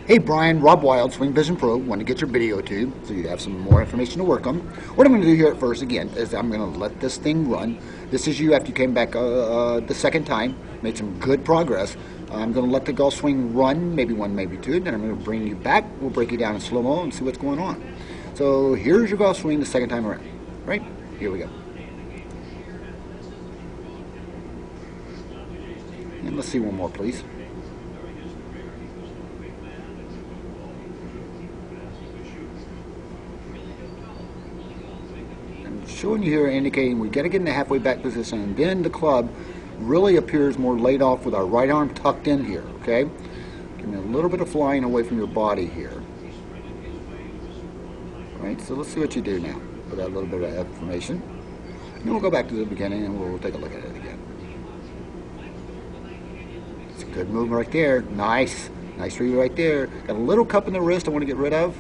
Hey Brian, Rob Wild, Swing Vision Pro. Want to get your video tube so you have some more information to work on. What I'm going to do here at first, again, is I'm going to let this thing run. This is you after you came back the second time, made some good progress. I'm going to let the golf swing run, maybe one, maybe two, then I'm going to bring you back. We'll break you down in slow-mo and see what's going on. So here's your golf swing the second time around. Right? Here we go. And let's see one more, please. Showing you here, indicating we got to get in the halfway back position, and then the club really appears more laid off with our right arm tucked in here, okay? Give me a little bit of flying away from your body here. All right, so let's see what you do now with that little bit of information. Then we'll go back to the beginning and we'll take a look at it again. It's a good move right there. Nice. Nice read right there. Got a little cup in the wrist I want to get rid of.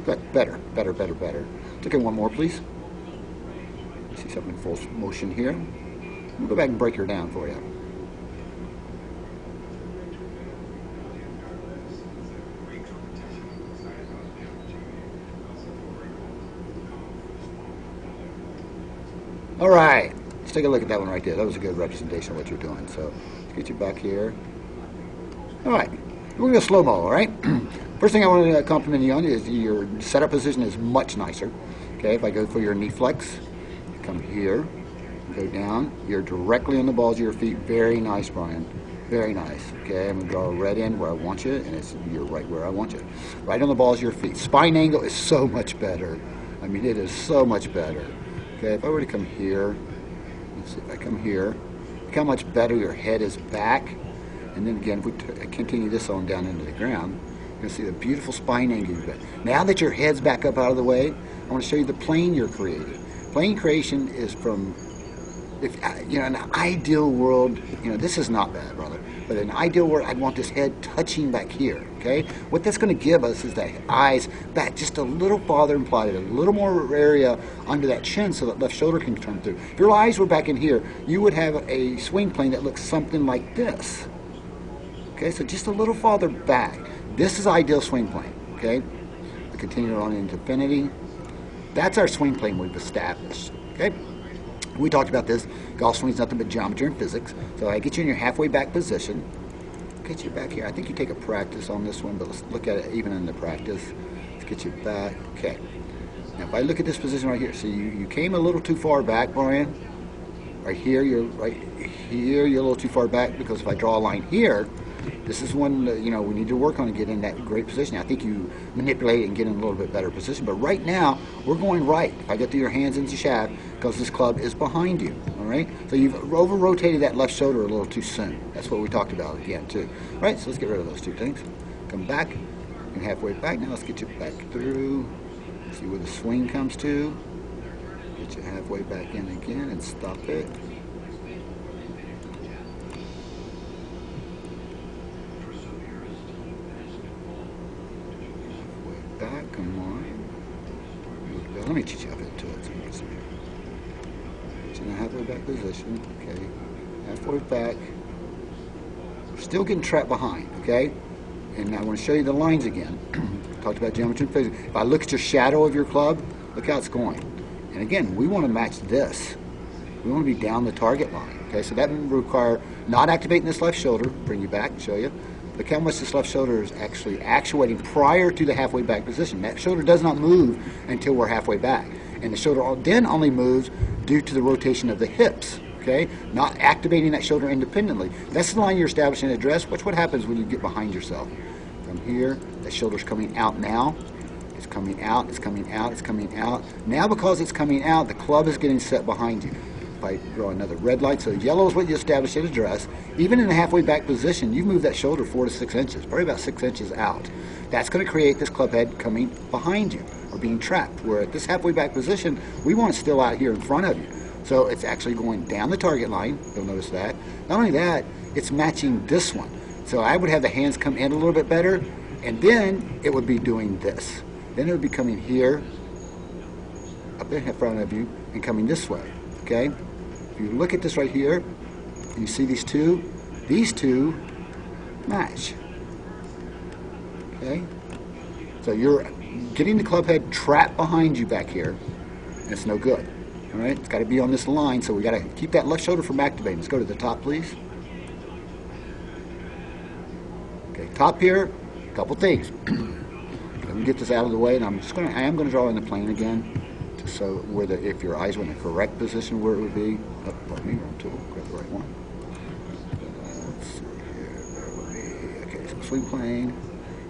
Good. Better. Take one more, please. See something in full motion here. We'll go back and break her down for you. All right, let's take a look at that one right there. That was a good representation of what you're doing. So let's get you back here. All right, we're going to go slow-mo, all right? First thing I want to compliment you on is your setup position is much nicer. Okay, if I go for your knee flex, come here, go down, you're directly on the balls of your feet. Very nice, Brian. Very nice. Okay, I'm going to draw a red in where I want you, and you're right where I want you. Right on the balls of your feet. Spine angle is so much better. I mean, it is so much better. Okay, if I were to come here, let's see if I come here, look how much better your head is back. And then again, if we continue this on down into the ground, you're going to see the beautiful spine angle you've got. Now that your head's back up out of the way, I want to show you the plane you're creating. Plane creation is from, if you know, in an ideal world, you know, this is not bad, brother, but in an ideal world, I'd want this head touching back here, okay? What that's going to give us is the eyes back just a little farther and plotted, a little more area under that chin so that left shoulder can turn through. If your eyes were back in here, you would have a swing plane that looks something like this. Okay, so just a little farther back. This is ideal swing plane, okay? We continue on into infinity. That's our swing plane we've established, okay? We talked about this. Golf swing's nothing but geometry and physics. So I get you in your halfway back position. Get you back here. I think you take a practice on this one, but let's look at it even in the practice. Let's get you back. Okay. Now if I look at this position right here, so you came a little too far back, Brian. Right here, you're a little too far back, because if I draw a line here, this is one that, you know, we need to work on and get in that great position. I think you manipulate and get in a little bit better position. But right now, we're going right. If I get to your hands into shaft, because this club is behind you, all right? So you've over-rotated that left shoulder a little too soon. That's what we talked about again, too. All right, so let's get rid of those two things. Come back, and halfway back. Now let's get you back through. See where the swing comes to. Get you halfway back in again and stop it. Back, come on. Let me teach you how to do it. It's in a halfway back position, okay? Halfway back. We're still getting trapped behind, okay? And I want to show you the lines again. Talked about geometry and physics. If I look at your shadow of your club, look how it's going. And again, we want to match this. We want to be down the target line, okay? So that will require not activating this left shoulder. Bring you back, show you. Look how much this left shoulder is actually actuating prior to the halfway back position. That shoulder does not move until we're halfway back. And the shoulder then only moves due to the rotation of the hips, okay? Not activating that shoulder independently. That's the line you're establishing at address. Watch what happens when you get behind yourself. From here, that shoulder's coming out now. It's coming out, it's coming out, it's coming out. Now because it's coming out, the club is getting set behind you. If I draw another red light, so yellow is what you establish at address. Even in the halfway back position, you move that shoulder 4 to 6 inches, probably about 6 inches out. That's going to create this club head coming behind you, or being trapped. Where at this halfway back position, we want it still out here in front of you. So it's actually going down the target line. You'll notice that. Not only that, it's matching this one. So I would have the hands come in a little bit better, and then it would be doing this. Then it would be coming here, up in front of you, and coming this way, okay? If you look at this right here, and you see these two match. Okay? So you're getting the club head trapped behind you back here, and it's no good. All right? It's got to be on this line, so we got to keep that left shoulder from activating. Let's go to the top, please. Okay, top here, a couple things. Let me get this out of the way, and I am going to draw in the plane again, so where if your eyes were in the correct position where it would be. Oh, pardon me, wrong tool. Grab the right one. Let's see here. Okay, so swing plane.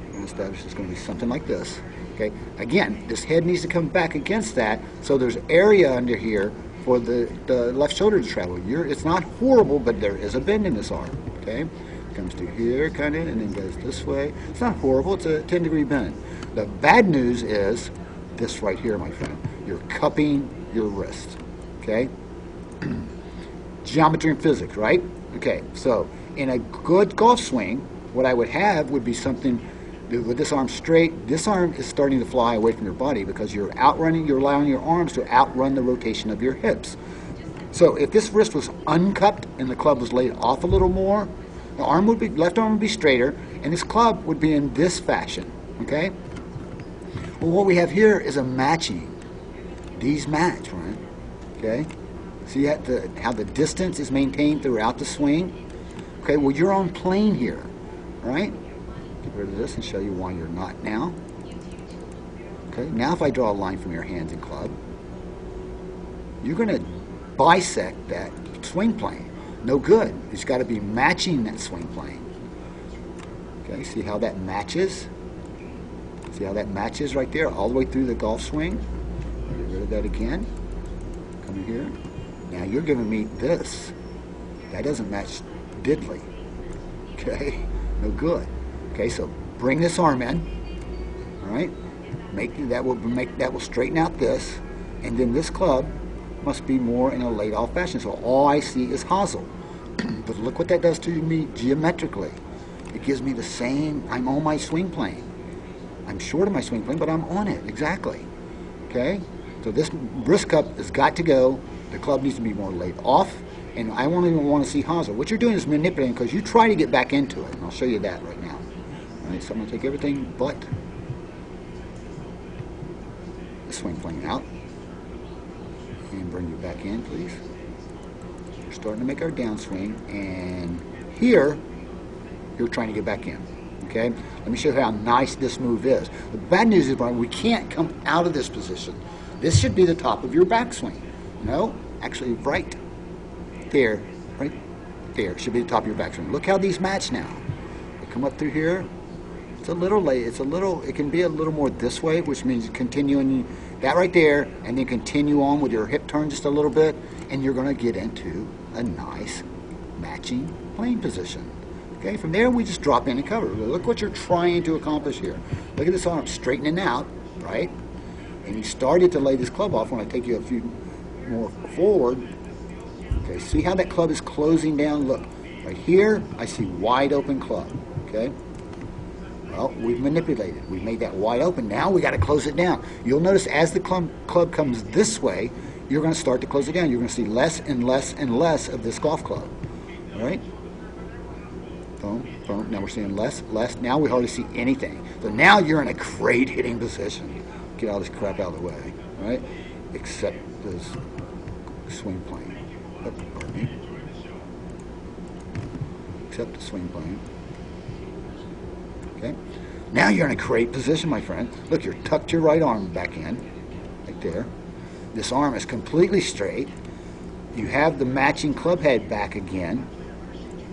We're going to establish it's going to be something like this. Okay, again, this head needs to come back against that, so there's area under here for the left shoulder to travel. It's not horrible, but there is a bend in this arm. Okay, comes through here, kind of, and then goes this way. It's not horrible. It's a 10-degree bend. The bad news is this right here, my friend. You're cupping your wrist. Okay. Geometry and physics, right? Okay. So in a good golf swing, what I would have would be something. With this arm straight, this arm is starting to fly away from your body because you're allowing your arms to outrun the rotation of your hips. So if this wrist was uncupped and the club was laid off a little more, the left arm would be straighter, and this club would be in this fashion, okay? Well, what we have here is a matching. These match, right? Okay? See how the distance is maintained throughout the swing? Okay, well, you're on plane here, right? Get rid of this and show you why you're not now. Okay, now if I draw a line from your hands and club, you're going to bisect that swing plane. No good. It's got to be matching that swing plane. Okay, see how that matches? See how that matches right there all the way through the golf swing? Get rid of that again. Come in here. Now you're giving me this. That doesn't match diddly. Okay, no good. Okay, so bring this arm in, all right? That will straighten out this, and then this club must be more in a laid-off fashion. So all I see is hosel. But look what that does to me geometrically. It gives me the same. I'm on my swing plane. I'm short of my swing plane, but I'm on it exactly. Okay, so this wrist cup has got to go. The club needs to be more laid off, and I won't even want to see hosel. What you're doing is manipulating because you try to get back into it, and I'll show you that right now. Alright, so I'm going to take everything but the swing plane out and bring you back in, please. We're starting to make our downswing, and here you're trying to get back in. Okay, let me show you how nice this move is. The bad news is, Brian, we can't come out of this position. This should be the top of your backswing. No, actually, right there should be the top of your backswing. Look how these match now. They come up through here. It's a little late. It can be a little more this way, which means continuing that right there, and then continue on with your hip turn just a little bit, and you're going to get into a nice matching plane position. Okay, from there we just drop in and cover. Look what you're trying to accomplish here. Look at this arm straightening out, right? And you started to lay this club off when I take you a few more forward. Okay, see how that club is closing down? Look, right here I see wide open club. Okay. Well, we've manipulated. We've made that wide open. Now we got to close it down. You'll notice as the club comes this way, you're going to start to close it down. You're going to see less and less and less of this golf club. All right? Boom, boom. Now we're seeing less, less. Now we hardly see anything. So now you're in a great hitting position. Get all this crap out of the way. All right? Except this swing plane. Oh, pardon me. Except the swing plane. Okay. Now you're in a great position, my friend. Look, you're tucked your right arm back in, right there. This arm is completely straight. You have the matching club head back again.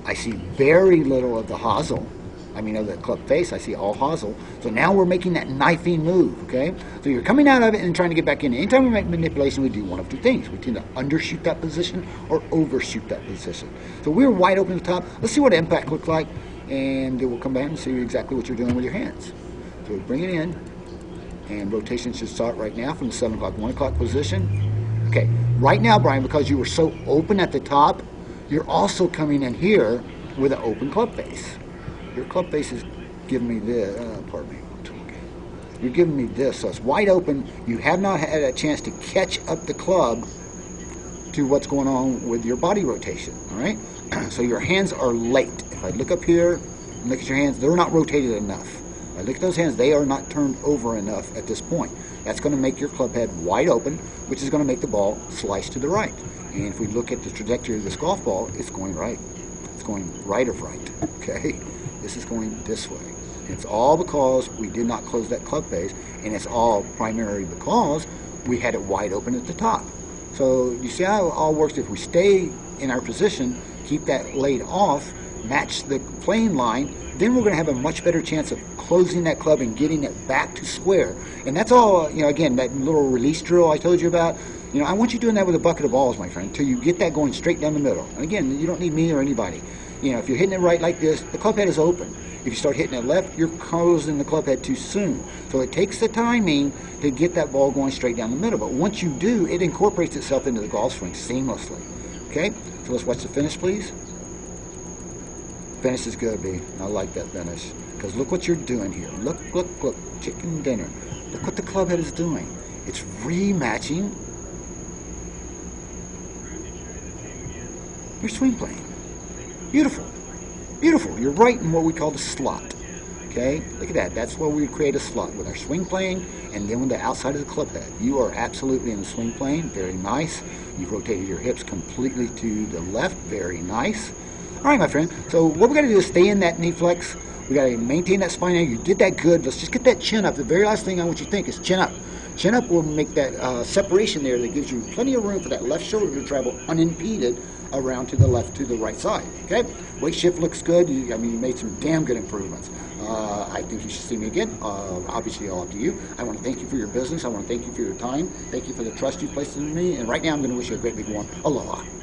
I see very little of the hosel. I mean, of the club face, I see all hosel. So now we're making that knifing move, okay? So you're coming out of it and trying to get back in. Anytime we make manipulation, we do one of two things. We tend to undershoot that position or overshoot that position. So we're wide open at the top. Let's see what impact looks like, and then we'll come back and see exactly what you're doing with your hands. So we bring it in, and rotation should start right now from the 7 o'clock, 1 o'clock position. Okay, right now, Brian, because you were so open at the top, you're also coming in here with an open club face. Your club face is giving me this, pardon me. You're giving me this, so it's wide open. You have not had a chance to catch up the club to what's going on with your body rotation, all right? So your hands are late. If I look up here and look at your hands, they're not rotated enough, Now look at those hands. They are not turned over enough at this point. That's going to make your club head wide open, which is going to make the ball slice to the right. And if we look at the trajectory of this golf ball, it's going right. It's going right of right, okay? This is going this way. And it's all because we did not close that club face, and it's all primarily because we had it wide open at the top. So you see how it all works. If we stay in our position, keep that laid off, match the playing line, then we're going to have a much better chance of closing that club and getting it back to square. And that's all, again, that little release drill I told you about, I want you doing that with a bucket of balls, my friend, until you get that going straight down the middle. And again, you don't need me or anybody. If you're hitting it right like this, the club head is open. If you start hitting it left, you're closing the club head too soon. So it takes the timing to get that ball going straight down the middle. But once you do, it incorporates itself into the golf swing seamlessly. Okay? So let's watch the finish, please. Finish is good, B. I like that finish. Because look what you're doing here. Look, chicken dinner. Look what the club head is doing. It's rematching your swing plane. Beautiful. Beautiful. You're right in what we call the slot. Okay? Look at that. That's where we create a slot with our swing plane and then with the outside of the club head. You are absolutely in the swing plane. Very nice. You've rotated your hips completely to the left. Very nice. All right, my friend. So what we got to do is stay in that knee flex. We got to maintain that spine angle. You did that good. Let's just get that chin up. The very last thing I want you to think is chin up. Chin up will make that separation there that gives you plenty of room for that left shoulder to travel unimpeded around to the left, to the right side. Okay? Weight shift looks good. You made some damn good improvements. I think you should see me again. Obviously, all up to you. I want to thank you for your business. I want to thank you for your time. Thank you for the trust you placed in me. And right now, I'm going to wish you a great big one. Aloha.